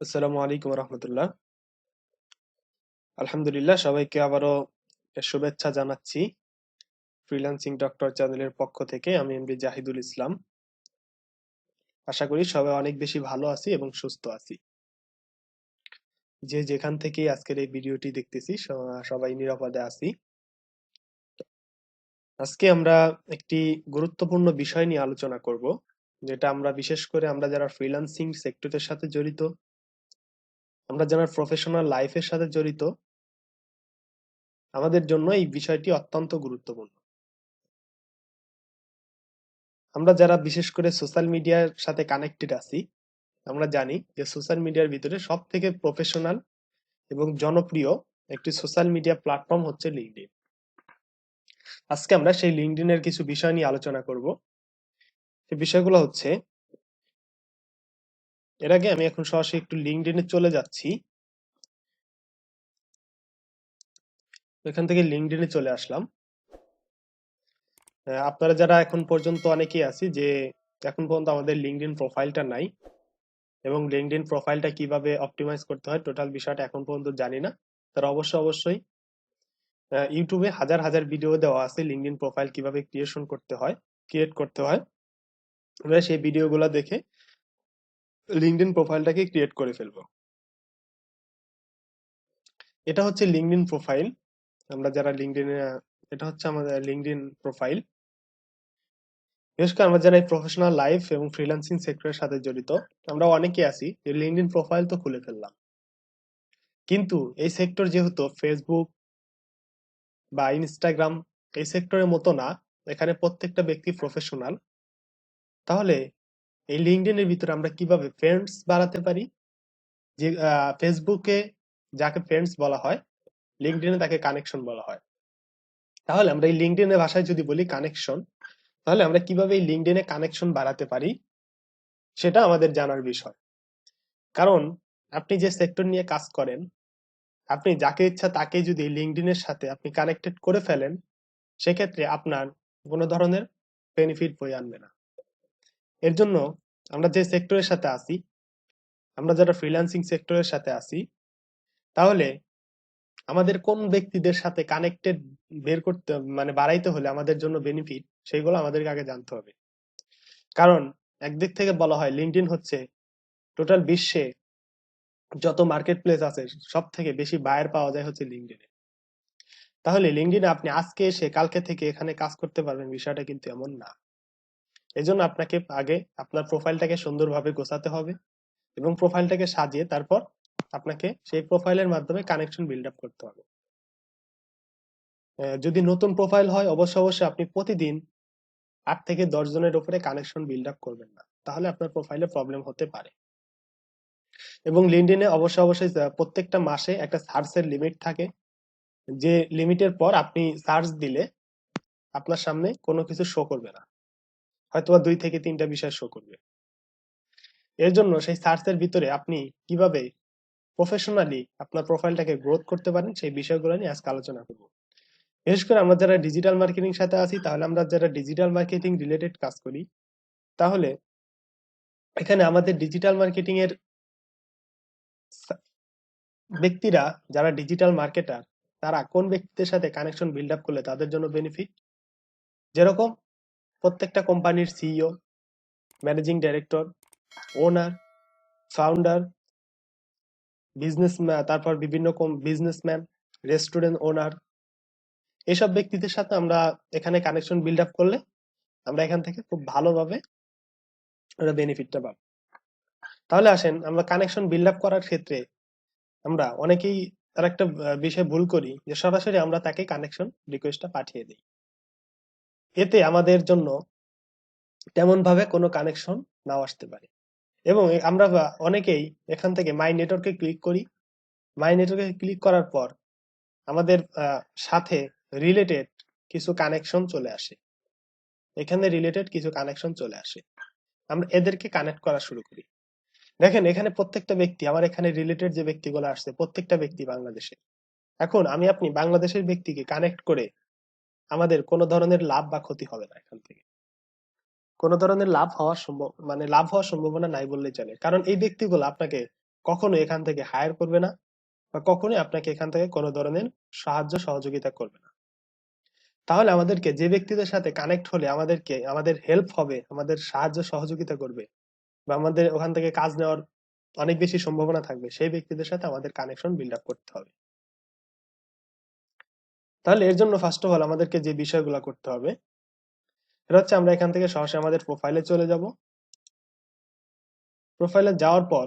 আসসালামু আলাইকুম রহমতুল্লাহ। আলহামদুলিল্লাহ, সবাইকে আবারও শুভেচ্ছা জানাচ্ছি ফ্রিল্যান্সিং ডক্টর চ্যানেলের পক্ষ থেকে। আমি এমডি জাহিদুল ইসলাম। আশা করি সবাই অনেক বেশি ভালো আছি এবং সুস্থ আছি। যে যেখান থেকে আজকের এই ভিডিওটি দেখতেছি সবাই নিরাপদে আছি। আজকে আমরা একটি গুরুত্বপূর্ণ বিষয় নিয়ে আলোচনা করব, যেটা আমরা বিশেষ করে আমরা যারা ফ্রিল্যান্সিং সেক্টরের সাথে জড়িত, আমরা যারা প্রফেশনাল লাইফের সাথে জড়িত, আমাদের জন্য এই বিষয়টি অত্যন্ত গুরুত্বপূর্ণ। আমরা যারা বিশেষ করে সোশ্যাল মিডিয়ার সাথে কানেক্টেড আছি, আমরা জানি যে সোশ্যাল মিডিয়ার ভিতরে সব থেকে প্রফেশনাল এবং জনপ্রিয় একটি সোশ্যাল মিডিয়া প্ল্যাটফর্ম হচ্ছে লিঙ্কডইন। আজকে আমরা সেই লিঙ্কডইন এর কিছু বিষয় নিয়ে আলোচনা করব। সেই বিষয়গুলো হচ্ছে, এর আগে আমি এখন সরাসরি একটু লিঙ্কডইনে চলে যাচ্ছি। এখান থেকে লিঙ্কডইনে চলে আসলাম। আপনারা যারা এখন পর্যন্ত অনেকেই আছি যে এখন পর্যন্ত আমাদের লিঙ্কডইন প্রোফাইলটা নাই এবং লিঙ্কডইন প্রোফাইলটা কিভাবে অপটিমাইজ করতে হয় টোটাল বিষয়টা এখন পর্যন্ত জানি না, তারা অবশ্যই ইউটিউবে হাজার হাজার ভিডিও দেওয়া আছে লিঙ্কডইন প্রোফাইল কিভাবে ক্রিয়েট করতে হয়। আমরা সেই ভিডিওগুলো দেখে লিঙ্কডইন প্রোফাইলটাকে ক্রিয়েট করে ফেলবো। এটা হচ্ছে লিঙ্কডইন প্রোফাইল। আমরা যারা লিঙ্কডইনে, এটা হচ্ছে আমাদের লিঙ্কডইন প্রোফাইল। বিশেষ করে আমরা যারা এই প্রফেশনাল লাইফ এবং ফ্রিল্যান্সিং সেক্টরের সাথে জড়িত, আমরা অনেকে আছি যে লিঙ্কডইন প্রোফাইল তো খুলে ফেললাম, কিন্তু এই সেক্টর যেহেতু ফেসবুক বা ইনস্টাগ্রাম এই সেক্টরের মতো না, এখানে প্রত্যেকটা ব্যক্তি প্রফেশনাল, তাহলে এই লিঙ্কডইনের ভিতরে আমরা কিভাবে ফ্রেন্ডস বাড়াতে পারি? যে ফেসবুকে যাকে ফ্রেন্ডস বলা হয়, লিঙ্কডইনে তাকে কানেকশন বলা হয়। তাহলে আমরা এই লিঙ্কডইনের ভাষায় যদি বলি কানেকশন, তাহলে আমরা কিভাবে এই লিঙ্কডইনে কানেকশন বাড়াতে পারি সেটা আমাদের জানার বিষয়। কারণ আপনি যে সেক্টর নিয়ে কাজ করেন, আপনি যাকে ইচ্ছা তাকে যদি লিঙ্কডইনের সাথে আপনি কানেক্টেড করে ফেলেন, সেক্ষেত্রে আপনার কোনো ধরনের বেনিফিট বয়ে আনবে না। এর জন্য আমরা যে সেক্টরের সাথে আছি, আমরা যারা ফ্রিল্যান্সিং সেক্টরের সাথে আছি, তাহলে আমাদের কোন ব্যক্তিদের সাথে কানেক্টেড বের করতে মানে বাড়াইতে হলে আমাদের জন্য বেনিফিট, সেইগুলো আমাদেরকে আগে জানতে হবে। কারণ একদিক থেকে বলা হয় লিঙ্কডইন হচ্ছে টোটাল বিশ্বে যত মার্কেট প্লেস আছে সব থেকে বেশি বায়ার পাওয়া যায় হচ্ছে লিঙ্কডইনে। তাহলে লিঙ্কডইনে আপনি আজকে এসে কালকে থেকে এখানে কাজ করতে পারবেন, বিষয়টা কিন্তু এমন না। এজন্য আপনাকে আগে আপনার প্রোফাইলটাকে সুন্দরভাবে গোছাতে হবে এবং প্রোফাইলটাকে সাজিয়ে তারপর আপনাকে সেই প্রোফাইলের মাধ্যমে কানেকশন বিল্ড আপ করতে হবে। যদি নতুন প্রোফাইল হয় অবশ্যই আপনি প্রতিদিন 8 থেকে 10 জনের উপরে কানেকশন বিল্ড আপ করবেন না, তাহলে আপনার প্রোফাইলে প্রবলেম হতে পারে। এবং লিঙ্কডইনে অবশ্যই প্রত্যেকটা মাসে একটা সার্চের লিমিট থাকে, যে লিমিটের পর আপনি সার্চ দিলে আপনার সামনে কোনো কিছু শো করবে না, হয়তোবা 2 থেকে 3টা বিষয় শো করবে। এর জন্য সেই সার্চের ভিতরে আপনি কিভাবে প্রফেশনালি আপনার প্রোফাইলটাকে গ্রোথ করতে পারেন সেই বিষয়গুলো নিয়ে আজকে আলোচনা করব। বিশেষ করে আমরা যারা ডিজিটাল মার্কেটিং সাথে আছি, তাহলে আমরা যারা ডিজিটাল মার্কেটিং রিলেটেড কাজ করি, তাহলে এখানে আমাদের ডিজিটাল মার্কেটিং এর ব্যক্তিরা যারা ডিজিটাল মার্কেটার, তারা কোন ব্যক্তিদের সাথে কানেকশন বিল্ড আপ করলে তাদের জন্য বেনিফিট। যেরকম প্রত্যেকটা কোম্পানির সিইও, ম্যানেজিং ডাইরেক্টর, ওনার, ফাউন্ডার, তারপর বিভিন্ন বিজনেসম্যান, রেস্টুরেন্ট ওনার, এইসব ব্যক্তিদের সাথে আমরা এখানে কানেকশন বিল্ড আপ করলে আমরা এখান থেকে খুব ভালোভাবে বেনিফিটটা পাবো। তাহলে আসেন আমরা কানেকশন বিল্ড আপ করার ক্ষেত্রে আমরা অনেকেই তার একটা বিষয় ভুল করি, যে সরাসরি আমরা তাকে কানেকশন রিকোয়েস্টটা পাঠিয়ে দিই। এতে আমাদের জন্য তেমন ভাবে কোনো কানেকশন নাও আসতে পারে। এবং আমরা অনেকেই এখান থেকে মাই নেটওয়ার্কে ক্লিক করি। মাই নেটওয়ার্কে ক্লিক করার পর আমাদের সাথে রিলেটেড কিছু কানেকশন চলে আসে। এখানে রিলেটেড কিছু কানেকশন চলে আসে, আমরা এদেরকে কানেক্ট করা শুরু করি। দেখেন এখানে প্রত্যেকটা ব্যক্তি, আমার এখানে রিলেটেড যে ব্যক্তিগুলো আসছে প্রত্যেকটা ব্যক্তি বাংলাদেশের। এখন আমি বাংলাদেশের ব্যক্তিকে কানেক্ট করে আমাদের কোনো ধরনের লাভ বা ক্ষতি হবে না। এখান থেকে কোনো ধরনের লাভ হওয়ার সম্ভাবনা নাই বললেই চলে, কারণ এই ব্যক্তিগুলো আপনাকে কখনোই এখান থেকে হায়ার করবে না বা কখনোই আপনাকে এখান থেকে কোনো ধরনের সাহায্য সহযোগিতা করবে না। তাহলে আমাদেরকে যে ব্যক্তিদের সাথে কানেক্ট হলে আমাদের হেল্প হবে, আমাদের সাহায্য সহযোগিতা করবে বা আমাদের ওখান থেকে কাজ নেওয়ার অনেক বেশি সম্ভাবনা থাকবে, সেই ব্যক্তিদের সাথে আমাদের কানেকশন বিল্ড আপ করতে হবে। তাহলে এর জন্য ফার্স্ট অফ অল আমাদেরকে যে বিষয়গুলো করতে হবে সেটা হচ্ছে আমরা এখান থেকে সরাসরি আমাদের প্রোফাইলে চলে যাব। প্রোফাইলে যাওয়ার পর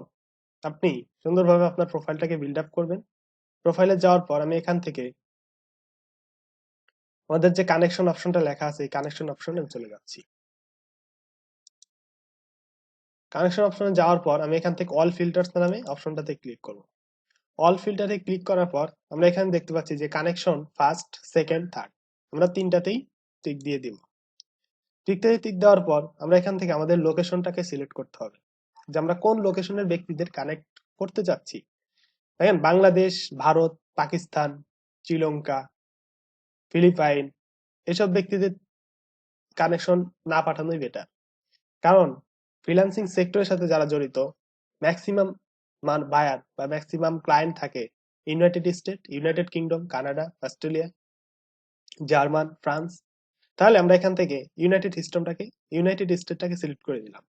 আপনি সুন্দরভাবে আপনার প্রোফাইলটাকে বিল্ড আপ করবেন। প্রোফাইলে যাওয়ার পর আমি এখান থেকে আমাদের যে কানেকশন অপশনটা লেখা আছে এই কানেকশন অপশনে আমি চলে যাচ্ছি। কানেকশন অপশনে যাওয়ার পর আমি এখান থেকে অল ফিল্টার্স নামে অপশনটাতে ক্লিক করব। অল ফিল্টারে ক্লিক করার পর আমরা এখানে দেখতে পাচ্ছি যে কানেকশন ফার্স্ট, সেকেন্ড, থার্ড, আমরা তিনটাতেই টিক দিয়ে দিব। টিক দেওয়ার পর আমরা এখান থেকে আমাদের লোকেশনটাকে সিলেক্ট করতে হবে যে আমরা কোন লোকেশনের ব্যক্তিদের কানেক্ট করতে যাচ্ছি। দেখেন, বাংলাদেশ, ভারত, পাকিস্তান, শ্রীলঙ্কা, ফিলিপাইন এসব ব্যক্তিদের কানেকশন না পাঠানোই বেটার। কারণ ফ্রিল্যান্সিং সেক্টরের সাথে যারা জড়িত ম্যাক্সিমাম বায়ার বা ম্যাক্সিমাম ক্লায়েন্ট থাকে United state, United kingdom, Canada, Australia, German, France. তাহলে আমরা এখান থেকে ইউনাইটেড স্টেটটাকে সিলেক্ট করে দিলাম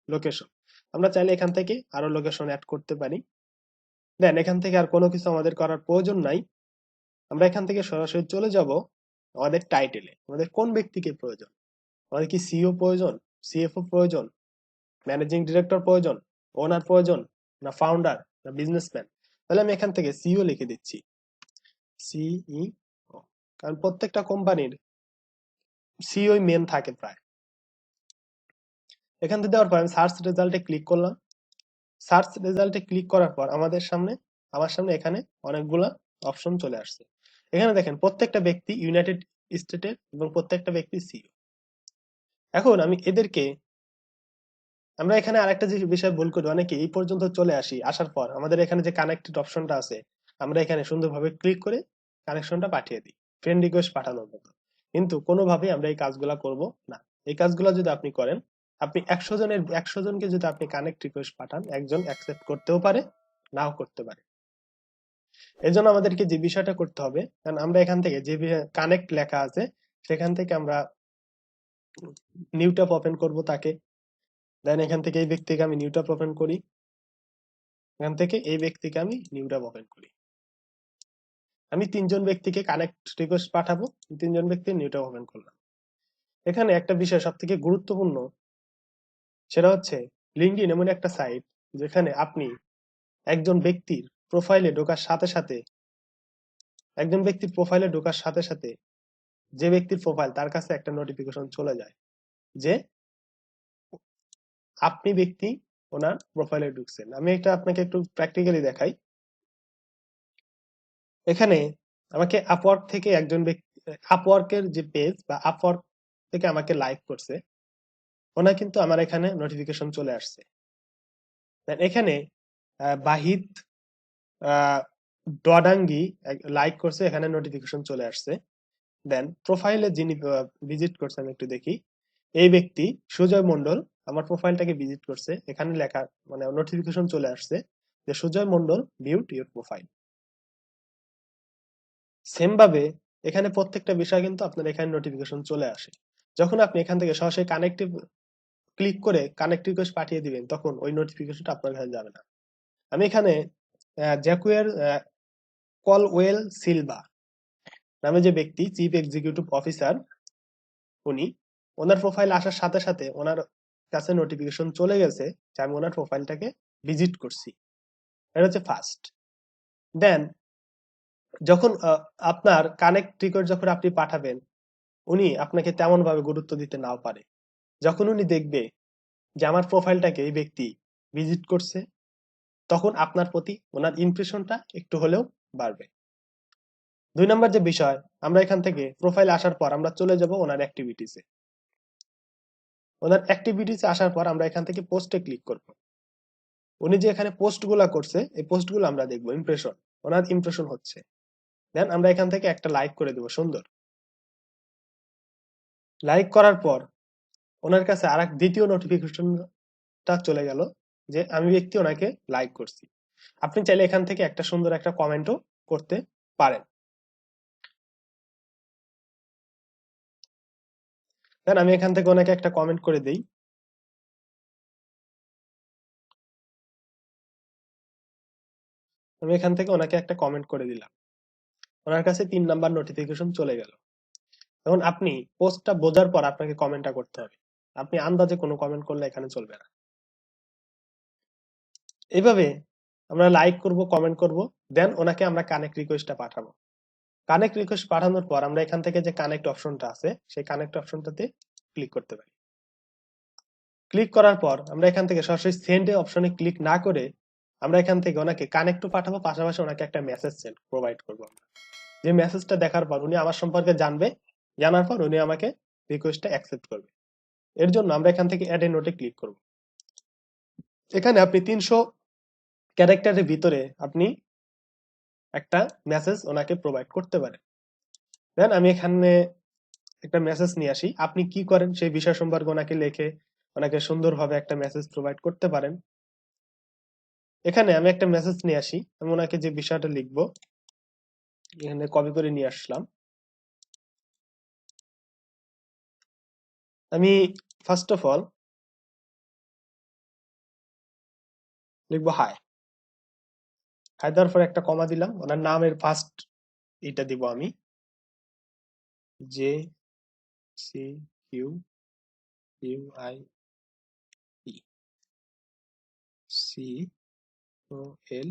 লোকেশন। আমরা চাইলে এখান থেকে আরো লোকেশন অ্যাড করতে পারি। দেন এখান থেকে আর কোনো কিছু আমাদের করার প্রয়োজন নাই। আমরা এখান থেকে সরাসরি চলে যাব আমাদের টাইটেলে। আমাদের কোন ব্যক্তিকে প্রয়োজন? আমাদের কি সিইও প্রয়োজন, সিএফও প্রয়োজন, ম্যানেজিং ডিরেক্টর প্রয়োজন, ওনার প্রয়োজন, না ফাউন্ডার, না বিজনেসম্যান? তাহলে আমি এখান থেকে সিইও লিখে দিচ্ছি, সিইও। কারণ প্রত্যেকটা কোম্পানির সিইও মেন থাকে প্রায়। এখান থেকে দেওয়ার পর আমি সার্চ রেজাল্টে ক্লিক করলাম। সার্চ রেজাল্টে ক্লিক করার পর আমার সামনে এখানে অনেকগুলা অপশন চলে আসছে। এখানে দেখেন প্রত্যেকটা ব্যক্তি ইউনাইটেড স্টেটের এবং প্রত্যেকটা ব্যক্তি সিইও। এখন আমি আমরা এখানে আরেকটা যে বিষয় ভুল করি, অনেকে এই পর্যন্ত চলে আসার পর আমাদের এখানে যে কানেক্টেড অপশনটা আছে আমরা এখানে সুন্দরভাবে ক্লিক করে কানেকশনটা পাঠিয়ে দিই, ফ্রেন্ড রিকোয়েস্ট পাঠানোর মতো। কিন্তু কোনোভাবেই আমরা এই কাজগুলা করব না। এই কাজগুলো যদি আপনি করেন, আপনি 100 জনকে যদি আপনি কানেক্ট রিকোয়েস্ট পাঠান, একজন অ্যাকসেপ্ট করতেও পারে, নাও করতে পারে। এই জন্য আমাদেরকে যে বিষয়টা করতে হবে, কারণ আমরা এখান থেকে যে কানেক্ট লেখা আছে সেখান থেকে আমরা নিউ ট্যাব ওপেন করব তাকে। দেন এখান থেকে এই ব্যক্তিকে আমি নিউ ট্যাব ওপেন করি। এখান থেকে এই ব্যক্তিকে আমি নিউ ট্যাব ওপেন করি। আমি 3জন ব্যক্তিকে কানেক্ট রিকোয়েস্ট পাঠাবো, 3জন ব্যক্তির নিউ ট্যাব ওপেন করলাম। এখানে একটা বিষয় সবথেকে গুরুত্বপূর্ণ, সেটা হচ্ছে লিঙ্কডইন এমন একটা সাইট যেখানে আপনি একজন ব্যক্তির প্রোফাইলে ঢোকার সাথে সাথে যে ব্যক্তির প্রোফাইল তার কাছে একটা নোটিফিকেশন চলে যায় যে আপনি ব্যক্তি ওনার প্রোফাইলে ঢুকছেন। আমি এটা আপনাকে একটু প্র্যাকটিক্যালি দেখাই। এখানে আমাকে আপওয়ার্ক থেকে একজন ব্যক্তি, আপওয়ার্কের যে পেজ বা আপওয়ার্ক থেকে আমাকে লাইক করছে, ওনার কিন্তু আমার এখানে নোটিফিকেশন চলে আসছে। এখানে বাহিদ ডডাঙ্গি লাইক করছে, এখানে নোটিফিকেশন চলে আসছে। দেন প্রোফাইলে যিনি ভিজিট করছে আমি একটু দেখি, এই ব্যক্তি সুজয় মন্ডল আমার প্রোফাইলটাকে ভিজিট করছে, এখানে লেখা মানে নোটিফিকেশন চলে আসছে যে Sujoy Mondal viewed your profile. Same ভাবে এখানে প্রত্যেকটা বিষয় কিন্তু আপনার এখানে নোটিফিকেশন চলে আসে। যখন আপনি এখান থেকে সরাসরি ক্লিক করে কানেক্ট রিকোয়েস্ট পাঠিয়ে দিবেন, তখন ওই নোটিফিকেশনটা আপনার কাছে যাবে না। আমি এখানে জ্যাকুয়ার কলওয়েল সিলভা নামে যে ব্যক্তি চিফ এক্সিকিউটিভ অফিসার, ওনার প্রোফাইল আসার সাথে সাথে ওনার কাছে নোটিফিকেশন চলে গেছে যে আমি ওনার প্রোফাইলটাকে ভিজিট করছি। এটা হচ্ছে ফার্স্ট। দেন যখন আপনার কানেক্ট রিকোয়েস্ট যখন আপনি পাঠাবেন, উনি আপনাকে তেমন ভাবে গুরুত্ব দিতে নাও পারে। যখন উনি দেখবে যে আমার প্রোফাইলটাকে এই ব্যক্তি ভিজিট করছে, তখন আপনার প্রতি ওনার ইমপ্রেশনটা একটু হলেও বাড়বে। 2 নম্বর যে বিষয়, আমরা এখান থেকে প্রোফাইল আসার পর আমরা চলে যাব ওনার অ্যাক্টিভিটিসে। ওনার অ্যাক্টিভিটিসে আসার পর আমরা এখান থেকে পোস্টে ক্লিক করব। উনি যে এখানে পোস্টগুলা করছে এই পোস্টগুলো আমরা দেখব, ইমপ্রেশন, ওনার ইমপ্রেশন হচ্ছে। দেন আমরা এখান থেকে একটা লাইক করে দেব, সুন্দর। লাইক করার পর ওনার কাছে দ্বিতীয় নোটিফিকেশনটা চলে গেল যে আমি ব্যক্তি ওনাকে লাইক করছি। আপনি চাইলে এখান থেকে একটা সুন্দর একটা কমেন্টও করতে পারেন। দেন আমি এখান থেকে ওনাকে একটা কমেন্ট করে দিই। আমি এখান থেকে ওনাকে একটা কমেন্ট করে দিলাম, ওনার কাছে 3 নাম্বার নোটিফিকেশন চলে গেল। এখন আপনি পোস্টটা বোঝার পর আপনাকে কমেন্টটা করতে হবে, আপনি আন্দাজে কোনো কমেন্ট করলে এখানে চলবে না। এইভাবে আমরা লাইক করব, কমেন্ট করব, দেন ওনাকে আমরা কানেক্ট রিকোয়েস্টটা পাঠাবো। কানেক্ট রিকোয়েস্ট পাঠানোর পর আমরা এখান থেকে যে কানেক্ট অপশনটা আছে সেই কানেক্ট অপশনটাতে ক্লিক করতে পারি। ক্লিক করার পর আমরা এখান থেকে সরাসরি সেন্ড অপশনে ক্লিক না করে আমরা এখান থেকে ওনাকে কানেক্টও পাঠাবো, পাশাপাশি ওনাকে একটা মেসেজ সেন্ড প্রোভাইড করবো আমরা। যে মেসেজটা দেখার পর উনি আমার সম্পর্কে জানবে, জানার পর উনি আমাকে রিকোয়েস্টটা অ্যাকসেপ্ট করবে। এর জন্য আমরা এখান থেকে অ্যাড এ নোটে ক্লিক করব। এখানে আপনি 300 ক্যারেক্টারের ভিতরে আপনি একটা মেসেজ ওনাকে প্রোভাইড করতে পারেন। দেন আমি এখানে একটা মেসেজ নিয়ে আসি, আপনি কি করেন সেই বিষয় সম্পর্কে ওনাকে লিখে ওনাকে সুন্দরভাবে একটা মেসেজ প্রোভাইড করতে পারেন। এখানে আমি একটা মেসেজ নিয়ে আসি, আমি ওনাকে যে বিষয়টা লিখবো এখানে কপি করে নিয়ে আসলাম। আমি ফার্স্ট অফ অল লিখবো হাই। হাই দেওয়ার পর একটা কমা দিলাম, ওনার নামের ফার্স্ট এটা দিব আমি, J C Q U I E C O L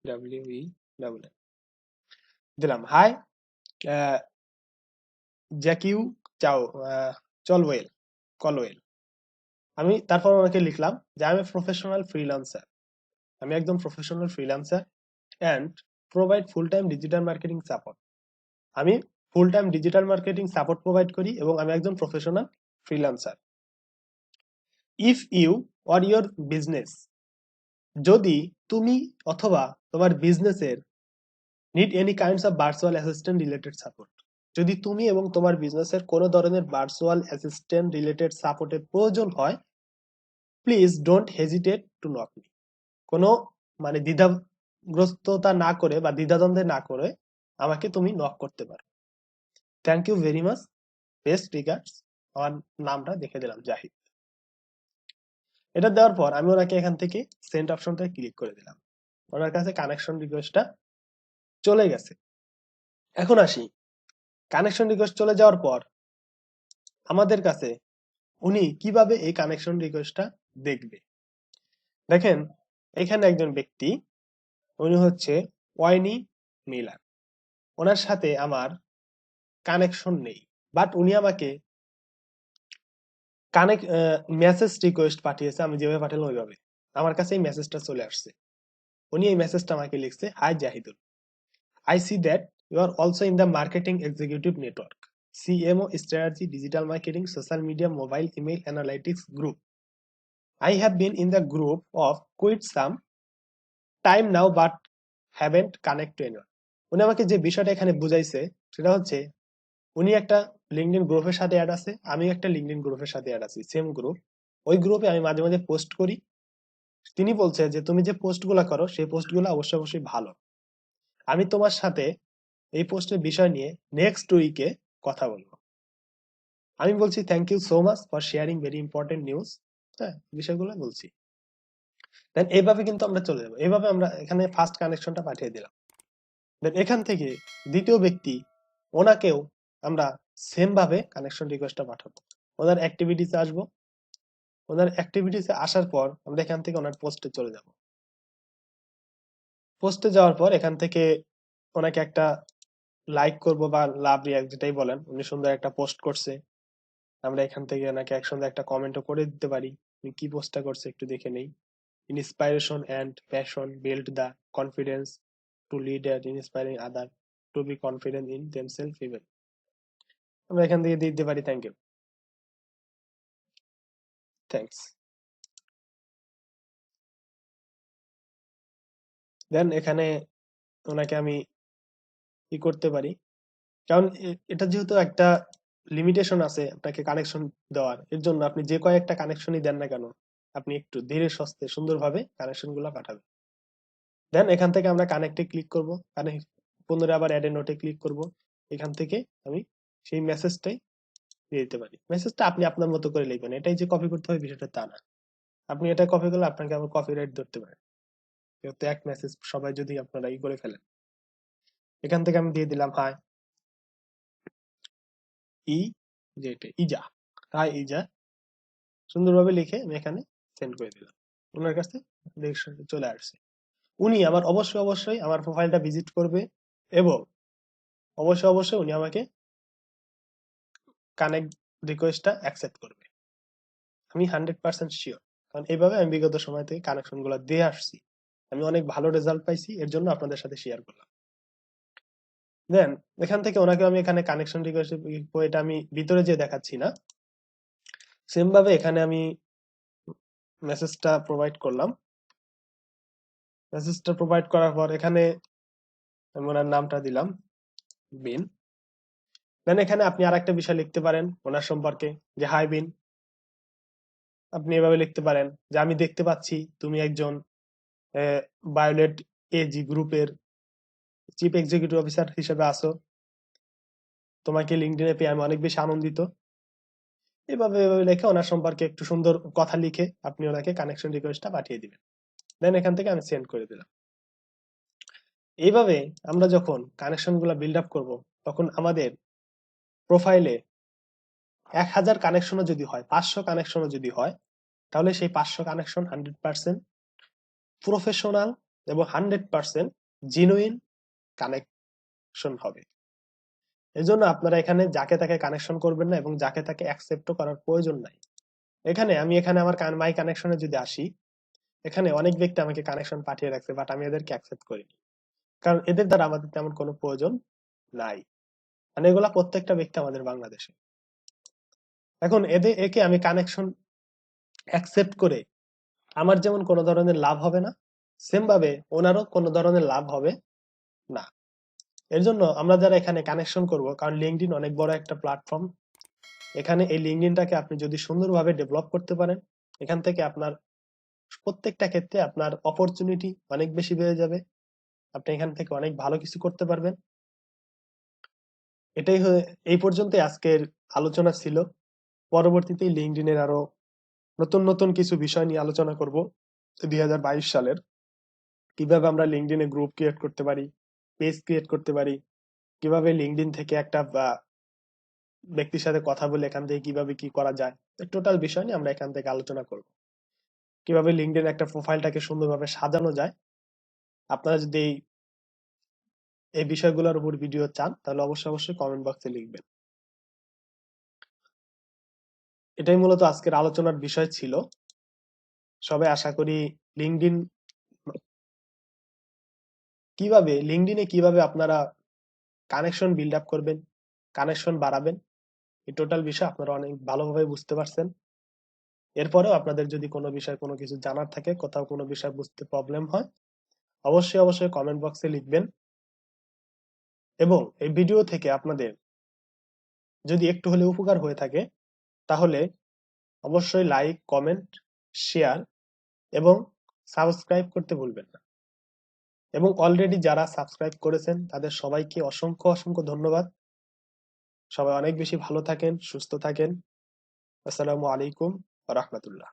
W E double N দিলাম। হাই জ্যাকিউ চাও চলওয়েল কলওয়েল। আমি তারপর ওনাকে লিখলাম যে আমি প্রফেশনাল ফ্রিল্যান্সার, আমি একদম professional freelancer and provide full time digital marketing support. আমি full time digital marketing support provide করি এবং আমি একজন professional freelancer. If you or your business, যদি তুমি অথবা তোমার বিজনেসের need any kinds of virtual assistant related support, যদি তুমি এবং তোমার বিজনেসের কোনো ধরনের ভার্চুয়াল অ্যাসিস্ট্যান্ট রিলেটেড সাপোর্টের প্রয়োজন হয়, please don't hesitate two knock me. কোনো মানে দ্বিধাগ্রস্ততা না করে বা দ্বিধাদ্বন্দ্বে না করে আমাকে তুমি নক করতে পারো। Thank you very much, best regards. আমার নামটা দেখে দিলাম জাহিদ। এটা দেওয়ার পর আমি ওনাকে এখান থেকে সেন্ড অপশনটা ক্লিক করে দিলাম, ওনার কাছে কানেকশন রিকোয়েস্টটা চলে গেছে। এখন আসি, কানেকশন রিকোয়েস্ট চলে যাওয়ার পর আমাদের কাছে উনি কিভাবে এই কানেকশন রিকোয়েস্টটা দেখবে। দেখেন এখানে একজন ব্যক্তি, উনি হচ্ছে ওয়াইনি মিলার, ওনার সাথে আমার কানেকশন নেই, বাট উনি আমাকে কানেক্ট মেসেজ রিকোয়েস্ট পাঠিয়েছে, আমি যেভাবে পাঠালাম ওইভাবে আমার কাছে এই মেসেজটা চলে আসছে। উনি এই মেসেজটা আমাকে লিখছে, hi Zahidul, I see that you are also in the marketing executive network, CMO strategy, digital marketing, social media, mobile, email analytics group. I have been in the group of quite some time now but haven't connect to anyone. উনি আমাকে যে বিষয়টা এখানে বুঝাইছে সেটা হচ্ছে উনি একটা লিঙ্কডইন গ্রুপের সাথে অ্যাড আছে, আমি একটা লিঙ্কডইন গ্রুপের সাথে অ্যাড আছি, সেম গ্রুপ। ওই গ্রুপে আমি মাঝে মাঝে পোস্ট করি। তিনি বলছে যে তুমি যে পোস্টগুলো করো সেই পোস্টগুলো অবশ্যই অবশ্যই ভালো, আমি তোমার সাথে এই পোস্টের বিষয় নিয়ে নেক্সট উইকে কথা বলবো। আমি বলছি thank you so much for sharing very important news. হ্যাঁ, বিষয়গুলো বলছি। দেন এইভাবে কিন্তু আমরা চলে যাবো, এইভাবে আমরা এখানে ফার্স্ট কানেকশনটা পাঠিয়ে দিলাম। দেন এখান থেকে দ্বিতীয় ব্যক্তি, ওনাকেও আমরা সেম ভাবে কানেকশন রিকোয়েস্টটা পাঠাবো। ওনার অ্যাক্টিভিটিসে আসবো, ওনার অ্যাক্টিভিটিসে আসার পর আমরা এখান থেকে ওনার পোস্টে চলে যাব। পোস্টে যাওয়ার পর এখান থেকে ওনাকে একটা লাইক করব বা লাভ রিয়াক্ট যেটাই বলেন, উনি সুন্দর একটা পোস্ট করছে, আমরা এখান থেকে ওনাকে একসঙ্গে একটা কমেন্টও করে দিতে পারি। উনি কি পোস্টটা করছে একটু দেখে নেই। Inspiration and passion build the confidence to lead and inspiring other to be confident in themself even. আমরা এখান থেকে দিতে পারি থ্যাংক ইউ, থ্যাংকস। দেন এখানে ওনাকে আমি কি করতে পারি, কারণ এটা যেহেতু একটা লিমিটেশন আছে আপনাকে কানেকশন দেওয়ার, এর জন্য আপনি যে কয়েকটা কানেকশনই দেন না কেন আপনি একটু ধীরে সুস্থে সুন্দরভাবে কানেকশন গুলা পাঠাবেন। দেন এখান থেকে আমরা কানেক্টে ক্লিক করব, পুনরায় আবার অ্যাড এ নোটে ক্লিক করব। এখান থেকে আমি সেই মেসেজটাই দিয়ে দিতে পারি। মেসেজটা আপনি আপনার মতো করে লিখবেন, এটাই যে কপি করতে হবে বিষয়টা তা না। আপনি এটা কপি করলে আপনাকে আবার কপিরাইট ধরতে পারে, যেহেতু এক মেসেজ সবাই যদি আপনারা করে ফেলেন। এখান থেকে আমি দিয়ে দিলাম হাই ইজা, হাই ইজা, সুন্দরভাবে লিখে আমি এখানে সেন্ড করে দিলাম। ওনার কাছে চলে আসছে। উনি আবার অবশ্যই আমার প্রোফাইলটা ভিজিট করবে এবং অবশ্যই উনি আমাকে কানেক্ট রিকোয়েস্টটা অ্যাকসেপ্ট করবে। আমি 100% শিওর, কারণ এইভাবে আমি বিগত সময় থেকে কানেকশন গুলো দিয়ে আসছি। আমি অনেক ভালো রেজাল্ট পাইছি, এর জন্য আপনাদের সাথে শেয়ার করলাম। দেন এখান থেকে ওনাকে আমি এখানে কানেকশন রিকোয়েস্ট, এটা আমি ভিতরে যে দেখাচ্ছি না, সেম ভাবে এখানে আমি মেসেজটা প্রোভাইড করলাম। মেসেজটা প্রোভাইড করার পর এখানে আমি ওনার নামটা দিলাম বিন। দেন এখানে আপনি আরেকটা বিষয় লিখতে পারেন ওনার সম্পর্কে, যে হাই বিন। আপনি এভাবে লিখতে পারেন যে আমি দেখতে পাচ্ছি তুমি একজন বায়োলেট এজি গ্রুপের চিফ এক্সিকিউটিভ অফিসার হিসেবে আছো, তোমাকে লিঙ্কডইনে পেয়ে আমি অনেক বেশি আনন্দিত। এভাবে লিখে ওনার সম্পর্কে একটু সুন্দর কথা লিখে আপনি ওনাকে কানেকশন রিকোয়েস্টটা পাঠিয়ে দিবেন। দেন এখান থেকে আমি সেন্ড করে দিলাম। এইভাবে আমরা যখন কানেকশন গুলা বিল্ড আপ করবো, তখন আমাদের প্রোফাইলে 1000 কানেকশনও যদি হয়, 500 কানেকশনও যদি হয়, তাহলে সেই 500 কানেকশন 100% প্রফেশনাল এবং 100% জেনুইন কানেকশন হবে। এজন্য আপনারা এখানে যাকে তাকে কানেকশন করবেন না এবং যাকে তাকে অ্যাকসেপ্ট করার প্রয়োজন নাই। আমি এখানে আমার মাই কানেকশনে যদি আসি, এখানে অনেক ব্যক্তি আমাকে কানেকশন পাঠিয়ে রাখছে, বাট আমি এদেরকে অ্যাকসেপ্ট করিনি, কারণ এদের দ্বারা আমাদের তেমন কোনো প্রয়োজন নাই। মানে এগুলা প্রত্যেকটা ব্যক্তি আমাদের বাংলাদেশে। এখন একে আমি কানেকশন অ্যাকসেপ্ট করে আমার যেমন কোনো ধরনের লাভ হবে না, সেম ভাবে ওনারও কোনো ধরনের লাভ হবে না। এর জন্য আমরা যারা এখানে কানেকশন করব, কারণ লিঙ্কডইন অনেক বড় একটা প্ল্যাটফর্ম, এখানে এই লিঙ্কডইনটাকে আপনি যদি সুন্দরভাবে ডেভেলপ করতে পারেন, এখান থেকে আপনার প্রত্যেকটা ক্ষেত্রে আপনার অপরচুনিটি অনেক বেশি বেড়ে যাবে। আপনি এখান থেকে অনেক ভালো কিছু করতে পারবেন। এই পর্যন্ত আজকের আলোচনা ছিল। পরবর্তীতে লিঙ্কডইনের আরো নতুন নতুন কিছু বিষয় নিয়ে আলোচনা করব 2022 সালের। কিভাবে আমরা লিঙ্কডইনে গ্রুপ ক্রিয়েট করতে পারি, পেজ ক্রিয়েট করতে পারি, কিভাবে লিঙ্কডইন থেকে একটা ব্যক্তির সাথে কথা বলে এখান থেকে কিভাবে কি করা যায়, টোটাল বিষয় নিয়ে আমরা এখান থেকে আলোচনা করব। কিভাবে লিঙ্কডইন একটা প্রোফাইলটাকে সুন্দরভাবে সাজানো যায়। আপনারা যদি এই বিষয়গুলোর উপর ভিডিও চান, তাহলে অবশ্যই কমেন্ট বক্সে লিখবেন। এটাই মূলত আজকের আলোচনার বিষয় ছিল। সবাই আশা করি লিঙ্কডইনে কিভাবে আপনারা কানেকশন বিল্ড আপ করবেন, কানেকশন বাড়াবেন, এই টোটাল বিষয় আপনারা অনেক ভালোভাবে বুঝতে পারছেন। এরপরেও আপনাদের যদি কোনো বিষয় কোনো কিছু জানার থাকে, কোথাও কোনো বিষয় বুঝতে প্রবলেম হয়, অবশ্যই কমেন্ট বক্সে লিখবেন। এবং এই ভিডিও থেকে আপনাদের যদি একটু হলে উপকার হয়ে থাকে, তাহলে অবশ্যই লাইক, কমেন্ট, শেয়ার এবং সাবস্ক্রাইব করতে ভুলবেন না। এবং অলরেডি যারা সাবস্ক্রাইব করেছেন তাদের সবাইকে অসংখ্য ধন্যবাদ। সবাই অনেক বেশি ভালো থাকেন, সুস্থ থাকেন। আসসালামু আলাইকুম ওয়া রাহমাতুল্লাহ।